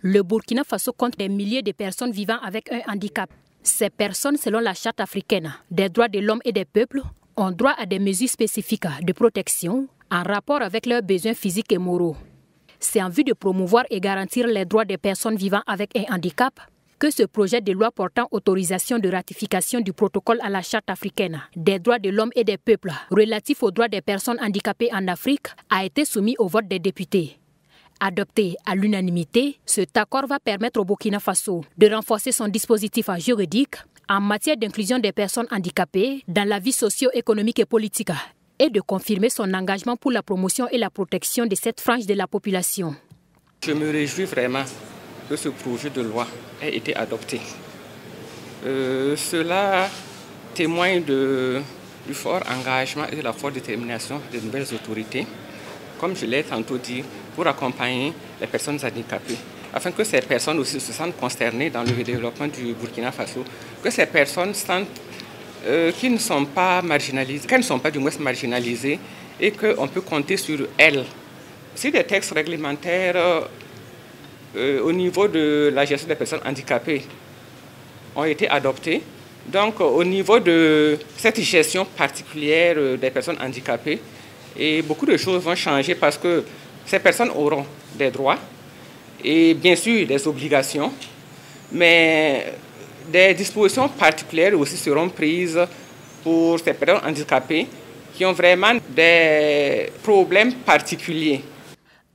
Le Burkina Faso compte des milliers de personnes vivant avec un handicap. Ces personnes, selon la Charte africaine des droits de l'homme et des peuples, ont droit à des mesures spécifiques de protection en rapport avec leurs besoins physiques et moraux. C'est en vue de promouvoir et garantir les droits des personnes vivant avec un handicap que ce projet de loi portant autorisation de ratification du protocole à la Charte africaine des droits de l'homme et des peuples relatif aux droits des personnes handicapées en Afrique a été soumis au vote des députés. Adopté à l'unanimité, cet accord va permettre au Burkina Faso de renforcer son dispositif juridique en matière d'inclusion des personnes handicapées dans la vie socio-économique et politique et de confirmer son engagement pour la promotion et la protection de cette frange de la population. Je me réjouis vraiment que ce projet de loi ait été adopté. Cela témoigne du fort engagement et de la forte détermination des nouvelles autorités, comme je l'ai tantôt dit, pour accompagner les personnes handicapées, afin que ces personnes aussi se sentent concernées dans le développement du Burkina Faso, que ces personnes sentent qu'ils ne sont pas marginalisées, qu'elles ne sont pas du moins marginalisées et qu'on peut compter sur elles. Si des textes réglementaires au niveau de la gestion des personnes handicapées ont été adoptés, donc au niveau de cette gestion particulière des personnes handicapées, et beaucoup de choses vont changer parce que ces personnes auront des droits et bien sûr des obligations, mais des dispositions particulières aussi seront prises pour ces personnes handicapées qui ont vraiment des problèmes particuliers.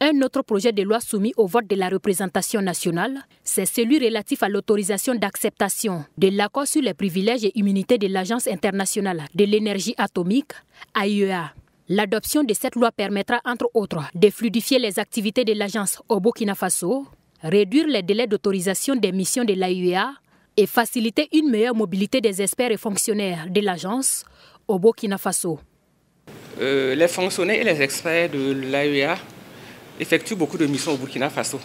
Un autre projet de loi soumis au vote de la représentation nationale, c'est celui relatif à l'autorisation d'acceptation de l'accord sur les privilèges et immunités de l'Agence internationale de l'énergie atomique, AIEA. L'adoption de cette loi permettra, entre autres, de fluidifier les activités de l'agence au Burkina Faso, réduire les délais d'autorisation des missions de l'AIEA et faciliter une meilleure mobilité des experts et fonctionnaires de l'agence au Burkina Faso. Les fonctionnaires et les experts de l'AIEA effectuent beaucoup de missions au Burkina Faso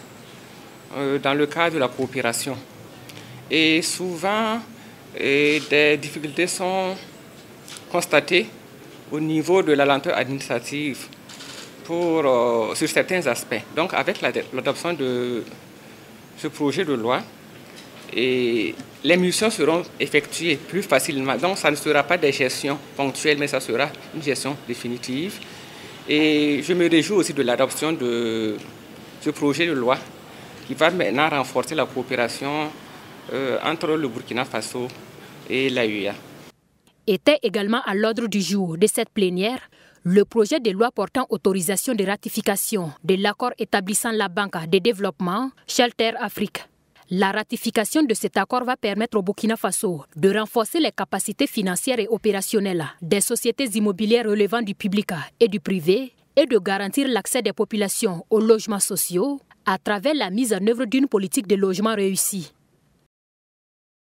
dans le cadre de la coopération. Et souvent, des difficultés sont constatées au niveau de la lenteur administrative sur certains aspects. Donc avec l'adoption de ce projet de loi, les missions seront effectuées plus facilement. Donc ça ne sera pas des gestions ponctuelles, mais ça sera une gestion définitive. Et je me réjouis aussi de l'adoption de ce projet de loi qui va maintenant renforcer la coopération entre le Burkina Faso et l'AIEA. Était également à l'ordre du jour de cette plénière le projet de loi portant autorisation de ratification de l'accord établissant la Banque de développement Shelter Afrique. La ratification de cet accord va permettre au Burkina Faso de renforcer les capacités financières et opérationnelles des sociétés immobilières relevant du public et du privé et de garantir l'accès des populations aux logements sociaux à travers la mise en œuvre d'une politique de logement réussie.